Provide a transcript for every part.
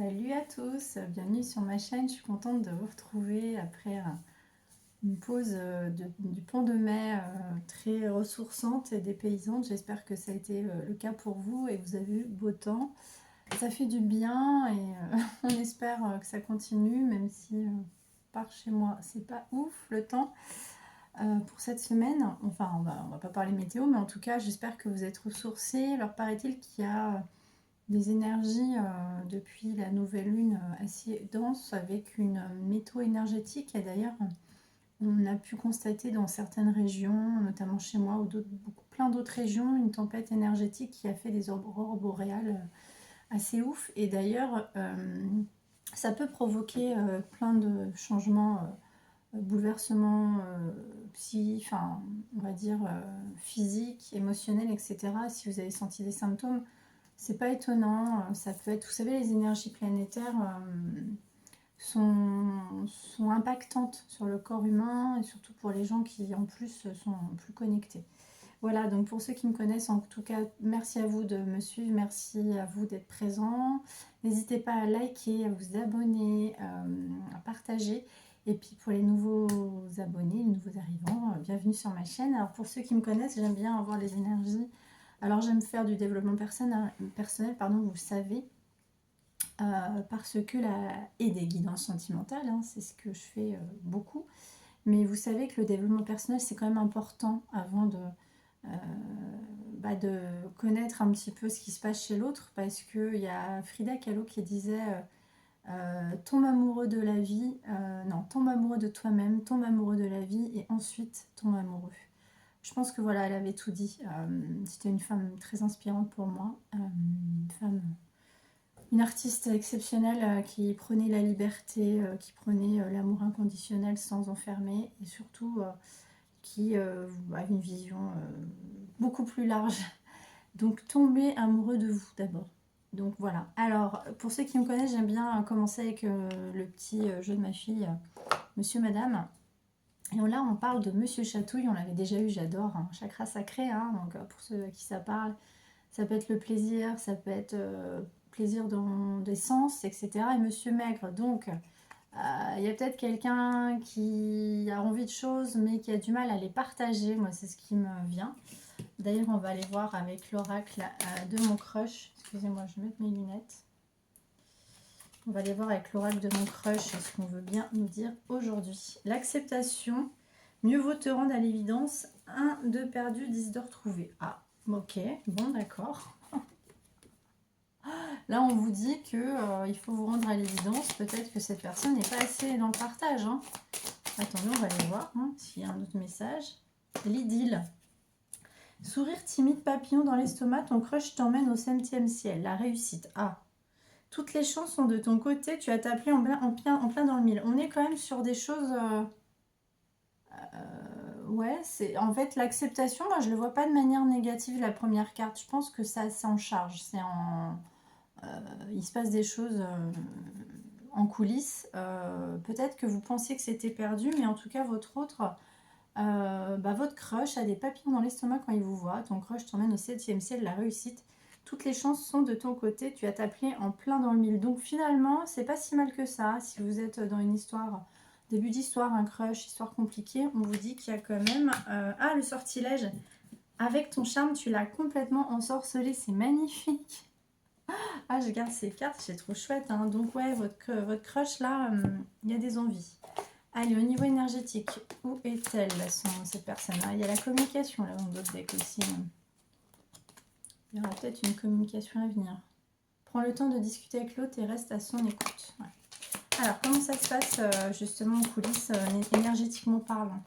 Salut à tous, bienvenue sur ma chaîne. Je suis contente de vous retrouver après une pause du pont de mai très ressourçante et dépaysante. J'espère que ça a été le cas pour vous et que vous avez eu beau temps. Ça fait du bien et on espère que ça continue, même si par chez moi c'est pas ouf le temps pour cette semaine. Enfin, on va pas parler météo, mais en tout cas, j'espère que vous êtes ressourcés. Alors, paraît-il qu'il y a des énergies depuis la nouvelle lune assez dense avec une météo énergétique. Et d'ailleurs, on a pu constater dans certaines régions, notamment chez moi ou plein d'autres régions, une tempête énergétique qui a fait des aurores boréales assez ouf. Et d'ailleurs, ça peut provoquer plein de changements, bouleversements enfin, on va dire physiques, émotionnels, etc. Si vous avez senti des symptômes, c'est pas étonnant, ça peut être, vous savez, les énergies planétaires sont impactantes sur le corps humain et surtout pour les gens qui en plus sont plus connectés. Voilà, donc pour ceux qui me connaissent, en tout cas, merci à vous de me suivre, merci à vous d'être présents. N'hésitez pas à liker, à vous abonner, à partager. Et puis pour les nouveaux abonnés, les nouveaux arrivants, bienvenue sur ma chaîne. Alors pour ceux qui me connaissent, j'aime bien avoir les énergies. Alors j'aime faire du développement personnel, vous le savez, parce que et des guidances sentimentales, hein, c'est ce que je fais beaucoup. Mais vous savez que le développement personnel, c'est quand même important avant de connaître un petit peu ce qui se passe chez l'autre, parce qu'il y a Frida Kahlo qui disait tombe amoureux de la vie, non, tombe amoureux de toi-même, tombe amoureux de la vie et ensuite tombe amoureux. Je pense que voilà, elle avait tout dit. C'était une femme très inspirante pour moi, une artiste exceptionnelle qui prenait la liberté, qui prenait l'amour inconditionnel sans enfermer et surtout qui a une vision beaucoup plus large. Donc tombez amoureux de vous d'abord. Donc voilà. Alors pour ceux qui me connaissent, j'aime bien commencer avec le petit jeu de ma fille, Monsieur Madame. Et là, on parle de Monsieur Chatouille, on l'avait déjà eu, j'adore, hein, chakra sacré, hein, donc pour ceux à qui ça parle, ça peut être le plaisir, ça peut être plaisir dans des sens, etc. Et Monsieur Maigre, donc il y a peut-être quelqu'un qui a envie de choses, mais qui a du mal à les partager, moi c'est ce qui me vient. D'ailleurs, on va aller voir avec l'oracle de mon crush, excusez-moi, je vais mettre mes lunettes. On va aller voir avec l'oracle de mon crush ce qu'on veut bien nous dire aujourd'hui. L'acceptation, mieux vaut te rendre à l'évidence, 1 de perdu, 10 de retrouvé. Ah, ok, bon d'accord. Là, on vous dit que il faut vous rendre à l'évidence. Peut-être que cette personne n'est pas assez dans le partage. Hein. Attendez, on va aller voir s'il y a un autre message. L'idylle. Sourire timide, papillon dans l'estomac, ton crush t'emmène au 7e ciel. La réussite. Ah. Toutes les chances sont de ton côté, tu as tapé en plein dans le mille. On est quand même sur des choses... ouais, c'est en fait l'acceptation, moi je le vois pas de manière négative la première carte. Je pense que ça s'en charge. Il se passe des choses en coulisses. Peut-être que vous pensiez que c'était perdu, mais en tout cas votre crush a des papillons dans l'estomac quand il vous voit. Ton crush t'emmène au 7e ciel, la réussite. Toutes les chances sont de ton côté, tu as tapé en plein dans le mille. Donc finalement, c'est pas si mal que ça. Si vous êtes dans une histoire, début d'histoire, un crush, histoire compliquée, on vous dit qu'il y a quand même... le sortilège. Avec ton charme, tu l'as complètement ensorcelé. C'est magnifique. Ah, je garde ces cartes, c'est trop chouette. Hein. Donc ouais, votre crush là, il y a des envies. Allez, au niveau énergétique, où est-elle, cette personne-là? Il y a la communication là dans d'autres decks aussi. Il y aura peut-être une communication à venir. Prends le temps de discuter avec l'autre et reste à son écoute. Ouais. Alors, comment ça se passe justement en coulisses, énergétiquement parlant?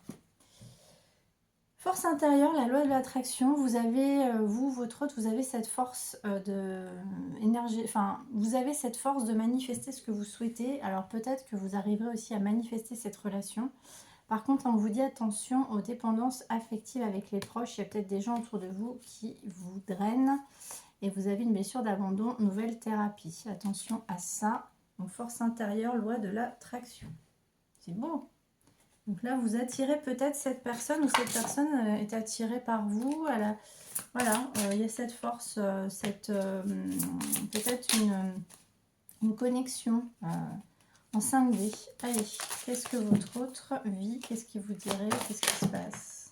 Force intérieure, la loi de l'attraction. Vous avez, votre autre, vous avez cette force vous avez cette force de manifester ce que vous souhaitez. Alors peut-être que vous arriverez aussi à manifester cette relation. Par contre, on vous dit attention aux dépendances affectives avec les proches. Il y a peut-être des gens autour de vous qui vous drainent et vous avez une blessure d'abandon, nouvelle thérapie. Attention à ça. Donc, force intérieure, loi de l'attraction. C'est beau. Donc là, vous attirez peut-être cette personne ou cette personne est attirée par vous. Voilà, il y a cette force, peut-être une connexion en 5D. Allez, qu'est-ce que votre autre vit? Qu'est-ce qu'il vous dirait? Qu'est-ce qui se passe?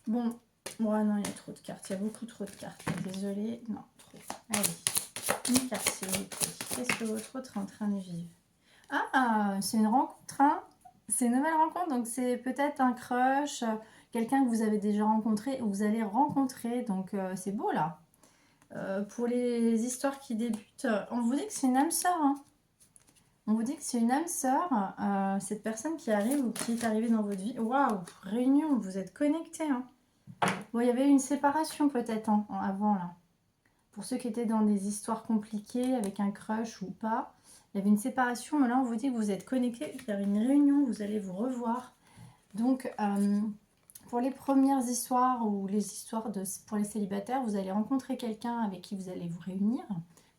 Bon, ouais, non, il y a trop de cartes. Il y a beaucoup trop de cartes. Désolée. Non, trop. Allez, une carte, s'il vous plaît. Qu'est-ce que votre autre est en train de vivre? Ah, c'est une rencontre, hein? C'est une nouvelle rencontre, donc c'est peut-être un crush, quelqu'un que vous avez déjà rencontré ou vous allez rencontrer. Donc, c'est beau, là. Pour les histoires qui débutent, on vous dit que c'est une âme sœur, hein. On vous dit que c'est une âme sœur, cette personne qui arrive ou qui est arrivée dans votre vie. Waouh, réunion, vous êtes connectés, hein. Bon, il y avait une séparation peut-être avant, là. Pour ceux qui étaient dans des histoires compliquées, avec un crush ou pas, il y avait une séparation, mais là, on vous dit que vous êtes connectés vers une réunion, vous allez vous revoir. Donc, pour les premières histoires ou les histoires pour les célibataires, vous allez rencontrer quelqu'un avec qui vous allez vous réunir.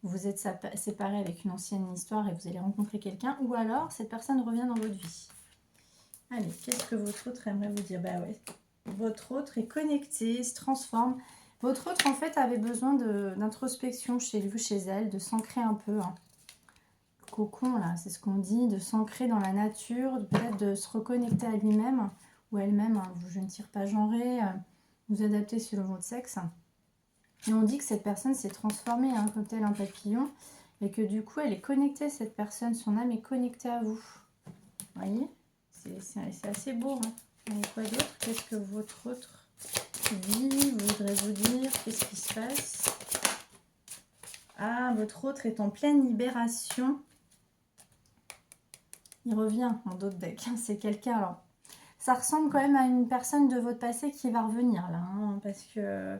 Vous êtes séparés avec une ancienne histoire et vous allez rencontrer quelqu'un. Ou alors, cette personne revient dans votre vie. Allez, qu'est-ce que votre autre aimerait vous dire? Bah ouais, votre autre est connecté, se transforme. Votre autre, en fait, avait besoin d'introspection chez lui, chez elle, de s'ancrer un peu. Hein. Cocon, là, c'est ce qu'on dit, de s'ancrer dans la nature, peut-être de se reconnecter à lui-même ou elle-même. Hein, je ne tire pas genré, vous adaptez selon votre sexe. Et on dit que cette personne s'est transformée, hein, comme tel un papillon, et que du coup, elle est connectée, cette personne, son âme est connectée à vous. Vous voyez? C'est assez beau. Hein. Et quoi d'autre? Qu'est-ce que votre autre vie voudrait vous dire? Qu'est-ce qui se passe? Ah, votre autre est en pleine libération. Il revient en d'autres decks. C'est quelqu'un, alors, ça ressemble quand même à une personne de votre passé qui va revenir, là. Hein, parce que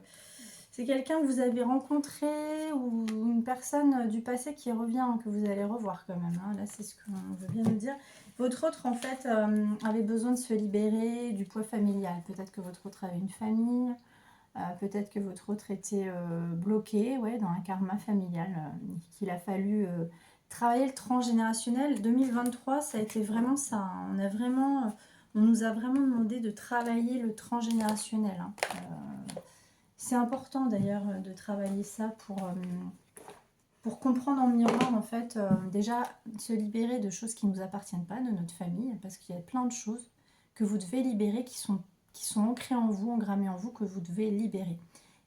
c'est quelqu'un que vous avez rencontré ou une personne du passé qui revient, que vous allez revoir quand même. Hein. Là, c'est ce qu'on veut bien nous dire. Votre autre, en fait, avait besoin de se libérer du poids familial. Peut-être que votre autre avait une famille. Peut-être que votre autre était bloqué, ouais, dans un karma familial. Qu'il a fallu travailler le transgénérationnel. 2023, ça a été vraiment ça. Hein. On nous a vraiment demandé de travailler le transgénérationnel. Hein. C'est important d'ailleurs de travailler ça pour comprendre en miroir, en fait, déjà se libérer de choses qui ne nous appartiennent pas, de notre famille, parce qu'il y a plein de choses que vous devez libérer qui sont ancrées en vous, engrammées en vous, que vous devez libérer.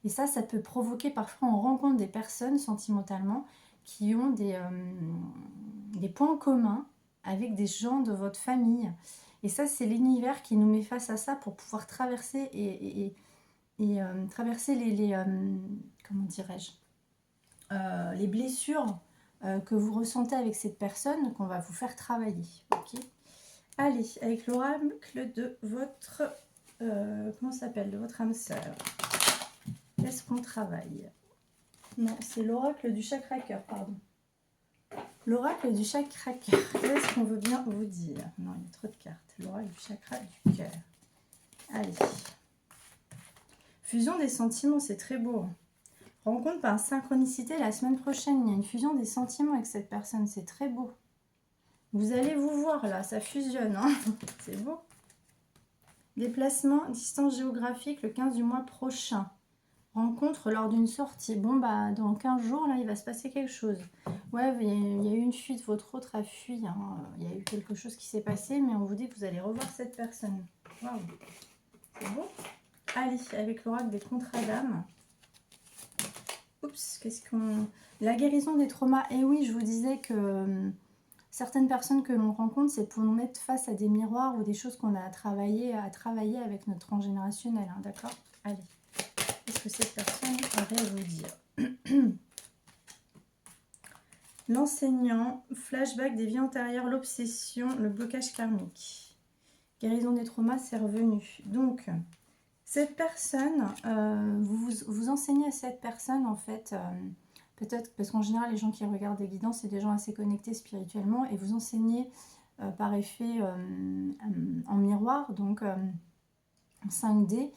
Et ça peut provoquer parfois, on rencontre des personnes sentimentalement qui ont des points communs avec des gens de votre famille. Et ça, c'est l'univers qui nous met face à ça pour pouvoir traverser et traverser comment dirais-je, les blessures que vous ressentez avec cette personne qu'on va vous faire travailler. Okay, allez, avec l'oracle de votre comment ça s'appelle, de votre âme sœur, qu'est-ce qu'on travaille? Non, c'est l'oracle du chakra cœur, pardon. L'oracle du chakra cœur, qu'est-ce qu'on veut bien vous dire? Non, il y a trop de cartes. L'oracle du chakra du cœur. Allez. Fusion des sentiments, c'est très beau. Rencontre par synchronicité la semaine prochaine. Il y a une fusion des sentiments avec cette personne. C'est très beau. Vous allez vous voir là, ça fusionne. Hein. C'est beau. Déplacement, distance géographique le 15 du mois prochain. Rencontre lors d'une sortie. Bon, bah, dans 15 jours, là, il va se passer quelque chose. Ouais, il y a eu une fuite. Votre autre a fui. Hein. Il y a eu quelque chose qui s'est passé, mais on vous dit que vous allez revoir cette personne. Waouh. C'est beau. Allez, avec l'oracle des contrats d'âme. Oups, qu'est-ce qu'on... La guérison des traumas. Et oui, je vous disais que certaines personnes que l'on rencontre, c'est pour nous mettre face à des miroirs ou des choses qu'on a à travailler avec notre transgénérationnel. Hein, d'accord? Allez. Qu'est-ce que cette personne aurait à vous dire? L'enseignant, flashback des vies antérieures, l'obsession, le blocage karmique. Guérison des traumas, c'est revenu. Donc... cette personne, vous enseignez à cette personne, en fait, peut-être, parce qu'en général, les gens qui regardent des guidances, c'est des gens assez connectés spirituellement, et vous enseignez par effet en miroir, donc en 5D,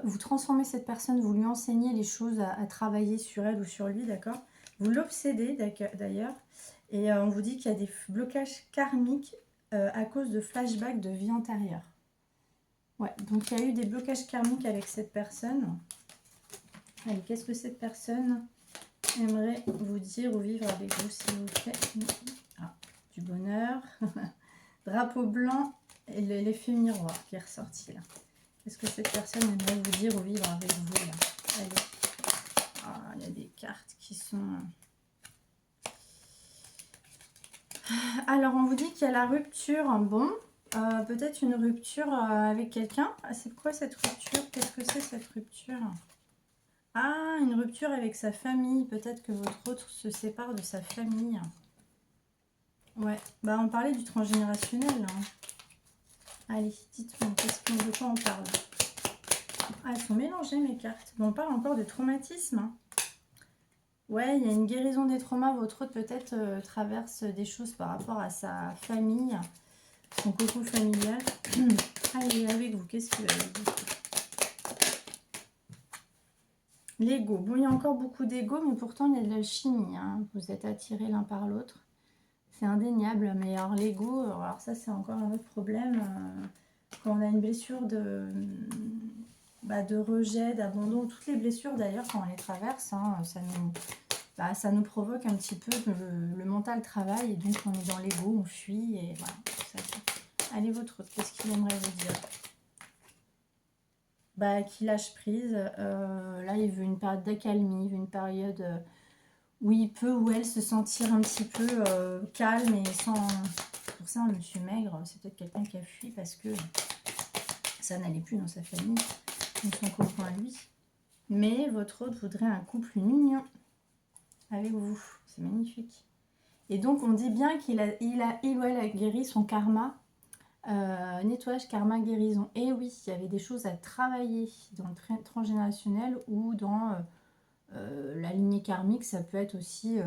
vous transformez cette personne, vous lui enseignez les choses à travailler sur elle ou sur lui, d'accord? Vous l'obsédez d'ailleurs, et on vous dit qu'il y a des blocages karmiques à cause de flashbacks de vie antérieure. Ouais, donc il y a eu des blocages karmiques avec cette personne. Allez, qu'est-ce que cette personne aimerait vous dire ou vivre avec vous, s'il vous plaît? Ah, du bonheur. Drapeau blanc et l'effet miroir qui est ressorti là. Qu'est-ce que cette personne aimerait vous dire ou vivre avec vous là? Allez. Ah, il y a des cartes qui sont... Alors, on vous dit qu'il y a la rupture. Bon, peut-être une rupture avec quelqu'un. C'est quoi cette rupture? Qu'est-ce que c'est cette rupture? Ah, une rupture avec sa famille. Peut-être que votre autre se sépare de sa famille. Ouais, bah on parlait du transgénérationnel. Hein. Allez, dites-moi, de quoi on parle? Ah, elles sont mélangées mes cartes. Bon, on parle encore de traumatisme. Hein. Ouais, il y a une guérison des traumas. Votre autre peut-être traverse des choses par rapport à sa famille, son cocon familial. Allez, avec vous, qu'est-ce qu'il va vous dire? L'ego. Bon, il y a encore beaucoup d'ego, mais pourtant il y a de l'alchimie. Hein. Vous êtes attirés l'un par l'autre. C'est indéniable. Mais alors l'ego, alors ça c'est encore un autre problème. Quand on a une blessure de rejet, d'abandon, toutes les blessures d'ailleurs, quand on les traverse, hein, ça nous provoque un petit peu le mental travail. Et donc on est dans l'ego, on fuit. Et voilà. Allez, votre autre, qu'est-ce qu'il aimerait vous dire? Bah, qui lâche prise. Là, il veut une période d'accalmie, il veut une période où il peut ou elle se sentir un petit peu calme et sans... Pour ça, un monsieur maigre, c'est peut-être quelqu'un qui a fui parce que ça n'allait plus dans sa famille, dans son cocon à lui. Mais votre autre voudrait un couple, une union avec vous. C'est magnifique. Et donc, on dit bien qu'il ou elle a guéri son karma. Nettoyage, karma, guérison. Et oui, il y avait des choses à travailler dans le transgénérationnel ou dans la lignée karmique. Ça peut être aussi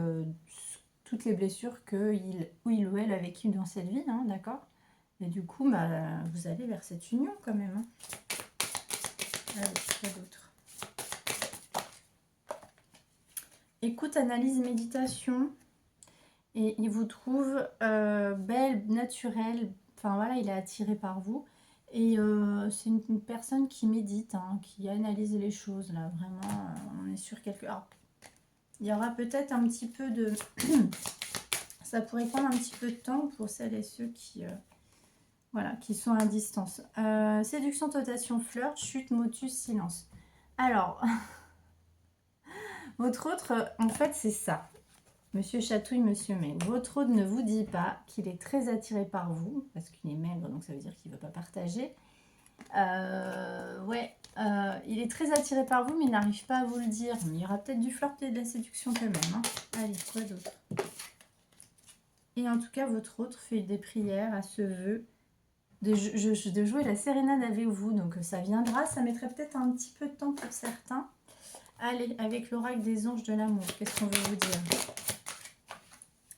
toutes les blessures que il ou elle a vécues dans cette vie, hein, d'accord? Et du coup, bah, vous allez vers cette union quand même. Hein. Allez, quoi d'autre? Écoute, analyse, méditation. Et il vous trouve belle, naturelle. Enfin voilà, il est attiré par vous. Et c'est une personne qui médite, hein, qui analyse les choses. Là, vraiment, on est sur quelque... Alors, il y aura peut-être un petit peu de... Ça pourrait prendre un petit peu de temps pour celles et ceux qui... Voilà, qui sont à distance. Séduction, tentation, flirt, chute, motus, silence. Alors, votre autre, en fait, c'est ça. Monsieur Chatouille, Monsieur Maigre. Votre autre ne vous dit pas qu'il est très attiré par vous, parce qu'il est maigre, donc ça veut dire qu'il ne veut pas partager. Il est très attiré par vous, mais il n'arrive pas à vous le dire. Mais il y aura peut-être du flirt et de la séduction quand même. Hein. Allez, quoi d'autre? Et en tout cas, votre autre fait des prières à ce vœu de jouer la sérénade avec vous. Donc ça viendra, ça mettrait peut-être un petit peu de temps pour certains. Allez, avec l'oracle des anges de l'amour, qu'est-ce qu'on veut vous dire?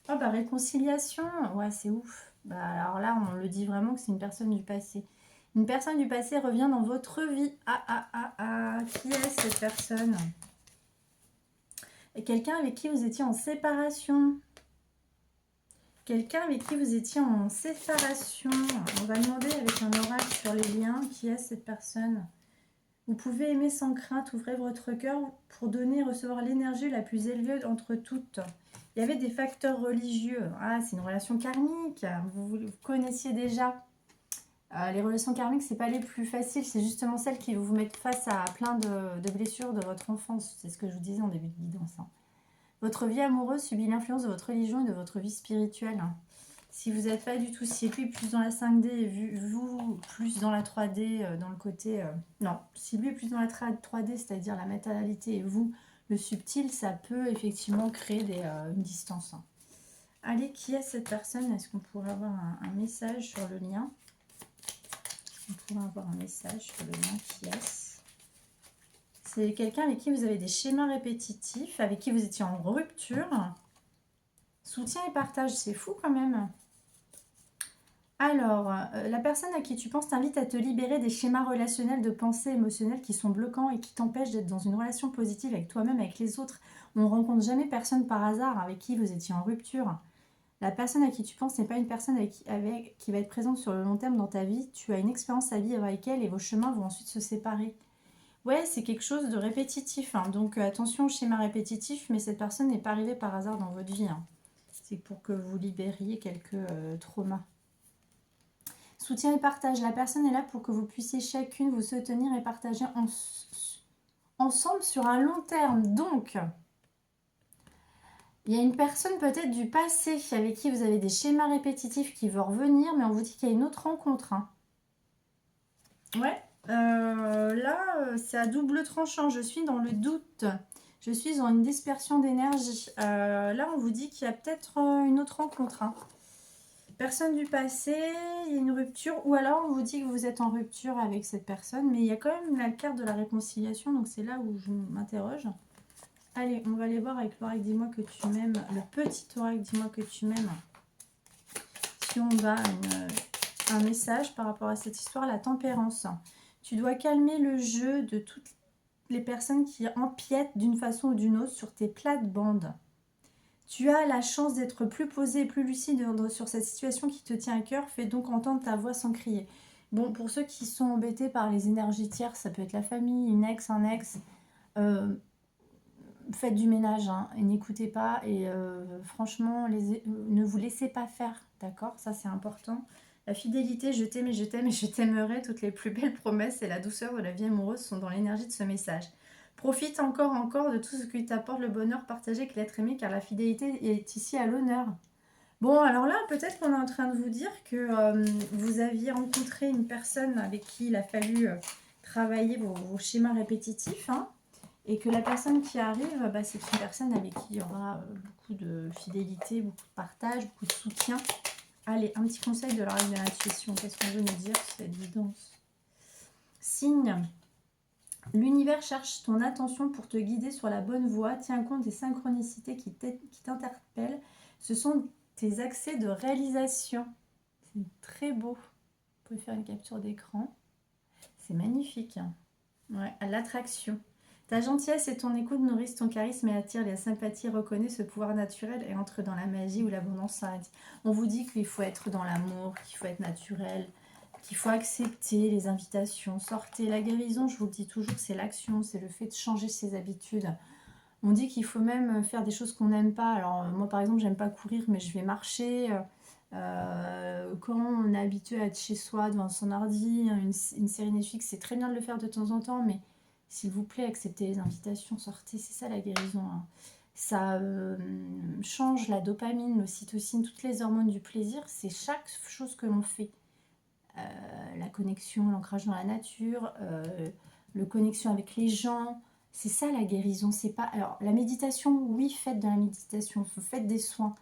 Oh bah réconciliation, ouais c'est ouf. Bah alors là on le dit vraiment que c'est une personne du passé. Une personne du passé revient dans votre vie. Qui est cette personne? Et quelqu'un avec qui vous étiez en séparation. Quelqu'un avec qui vous étiez en séparation. On va demander avec un oracle sur les liens qui est cette personne. Vous pouvez aimer sans crainte, ouvrez votre cœur pour donner et recevoir l'énergie la plus élevée entre toutes. Il y avait des facteurs religieux. Ah, c'est une relation karmique. Vous connaissiez déjà. Les relations karmiques, c'est pas les plus faciles. C'est justement celles qui vous mettent face à plein de blessures de votre enfance. C'est ce que je vous disais en début de guidance. Hein. Votre vie amoureuse subit l'influence de votre religion et de votre vie spirituelle. Hein. Si vous n'êtes pas du tout, si lui est plus dans la 5D et vous plus dans la 3D, dans le côté... non, si lui est plus dans la 3D, c'est-à-dire la matérialité, et vous, le subtil, ça peut effectivement créer une distance. Hein. Allez, qui est cette personne? Est-ce qu'on pourrait avoir un message sur le lien? On pourrait avoir un message sur le lien qui est. C'est quelqu'un avec qui vous avez des schémas répétitifs, avec qui vous étiez en rupture. Soutien et partage, c'est fou quand même. Alors, la personne à qui tu penses t'invite à te libérer des schémas relationnels de pensée émotionnelle qui sont bloquants et qui t'empêchent d'être dans une relation positive avec toi-même, avec les autres. On ne rencontre jamais personne par hasard avec qui vous étiez en rupture. La personne à qui tu penses n'est pas une personne qui va être présente sur le long terme dans ta vie. Tu as une expérience à vivre avec elle et vos chemins vont ensuite se séparer. Ouais, c'est quelque chose de répétitif, hein. Donc attention au schéma répétitif, mais cette personne n'est pas arrivée par hasard dans votre vie, hein. C'est pour que vous libériez quelques traumas. Soutien et partage. La personne est là pour que vous puissiez chacune vous soutenir et partager ensemble sur un long terme. Donc, il y a une personne peut-être du passé avec qui vous avez des schémas répétitifs qui vont revenir, mais on vous dit qu'il y a une autre rencontre, hein. Ouais, là, c'est à double tranchant. Je suis dans le doute. Je suis dans une dispersion d'énergie. Là, on vous dit qu'il y a peut-être une autre rencontre, hein. Personne du passé, il y a une rupture. Ou alors, on vous dit que vous êtes en rupture avec cette personne. Mais il y a quand même la carte de la réconciliation. Donc, c'est là où je m'interroge. Allez, on va aller voir avec l'oracle Dis-moi que tu m'aimes. Le petit oracle Dis-moi que tu m'aimes. Si on a un message par rapport à cette histoire, la tempérance. Tu dois calmer le jeu de toutes les personnes qui empiètent d'une façon ou d'une autre sur tes plates-bandes. Tu as la chance d'être plus posé et plus lucide sur cette situation qui te tient à cœur. Fais donc entendre ta voix sans crier. Bon, pour ceux qui sont embêtés par les énergies tierces, ça peut être la famille, une ex, un ex. Faites du ménage, hein, et n'écoutez pas. Et franchement, ne vous laissez pas faire, d'accord? Ça, c'est important. La fidélité, je t'aime et je t'aime et je t'aimerai. Toutes les plus belles promesses et la douceur de la vie amoureuse sont dans l'énergie de ce message. Profite encore de tout ce qui t'apporte le bonheur partagé avec l'être aimé, car la fidélité est ici à l'honneur. Bon, alors là, peut-être qu'on est en train de vous dire que vous aviez rencontré une personne avec qui il a fallu travailler vos schémas répétitifs, hein, et que la personne qui arrive, bah, c'est une personne avec qui il y aura beaucoup de fidélité, beaucoup de partage, beaucoup de soutien. Allez, un petit conseil de la règle de l'intuition. Qu'est-ce qu'on veut nous dire sur cette guidance? Signe. L'univers cherche ton attention pour te guider sur la bonne voie. Tiens compte des synchronicités qui t'interpellent. Ce sont tes accès de réalisation. C'est très beau. Vous pouvez faire une capture d'écran. C'est magnifique. Ouais, à l'attraction. Ta gentillesse et ton écoute nourrissent ton charisme et attirent la sympathie. Reconnais ce pouvoir naturel et entre dans la magie ou l'abondance. On vous dit qu'il faut être dans l'amour, qu'il faut être naturel, qu'il faut accepter les invitations. Sortez. La guérison, je vous le dis toujours, c'est l'action, c'est le fait de changer ses habitudes. On dit qu'il faut même faire des choses qu'on n'aime pas. Alors moi par exemple, j'aime pas courir, mais je vais marcher. Quand on est habitué à être chez soi devant son ordi, une série Netflix, c'est très bien de le faire de temps en temps, mais s'il vous plaît, acceptez les invitations, sortez, c'est ça la guérison, hein. Ça change la dopamine, l'ocytocine, toutes les hormones du plaisir, c'est chaque chose que l'on fait. La connexion, l'ancrage dans la nature, le connexion avec les gens, c'est ça la guérison. C'est pas. Alors la méditation, oui, faites de la méditation, faites des soins.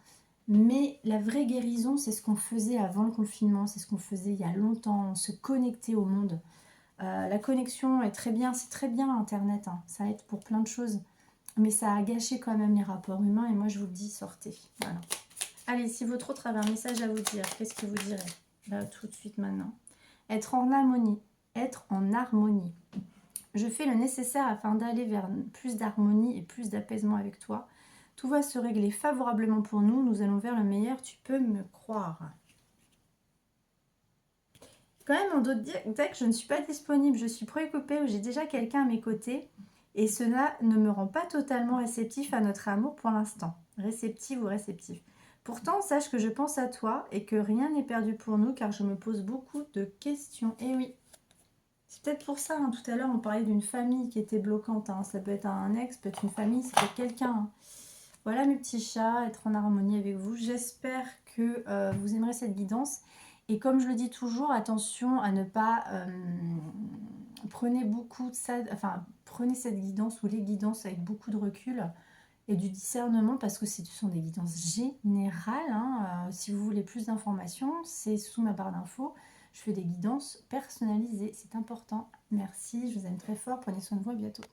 Mais la vraie guérison, c'est ce qu'on faisait avant le confinement, c'est ce qu'on faisait il y a longtemps, on se connectait au monde. La connexion est très bien, c'est très bien Internet, hein, ça aide pour plein de choses. Mais ça a gâché quand même les rapports humains et moi je vous le dis, sortez. Voilà. Allez, si votre autre avait un message à vous dire, qu'est-ce que vous direz? Là, tout de suite maintenant. Être en harmonie. Être en harmonie. Je fais le nécessaire afin d'aller vers plus d'harmonie et plus d'apaisement avec toi. Tout va se régler favorablement pour nous. Nous allons vers le meilleur. Tu peux me croire. Quand même, en d'autres textes, je ne suis pas disponible. Je suis préoccupée ou j'ai déjà quelqu'un à mes côtés. Et cela ne me rend pas totalement réceptif à notre amour pour l'instant. Réceptive ou réceptif. Pourtant, sache que je pense à toi et que rien n'est perdu pour nous car je me pose beaucoup de questions. Et oui, c'est peut-être pour ça, hein. Tout à l'heure, on parlait d'une famille qui était bloquante, hein. Ça peut être un ex, peut être une famille, ça peut être quelqu'un, hein. Voilà mes petits chats, être en harmonie avec vous. J'espère que vous aimerez cette guidance. Et comme je le dis toujours, attention à ne pas... prenez beaucoup de ça... Enfin, prenez cette guidance ou les guidances avec beaucoup de recul et du discernement parce que ce sont des guidances générales, hein. Si vous voulez plus d'informations, c'est sous ma barre d'infos. Je fais des guidances personnalisées, c'est important. Merci, je vous aime très fort, prenez soin de vous, à bientôt.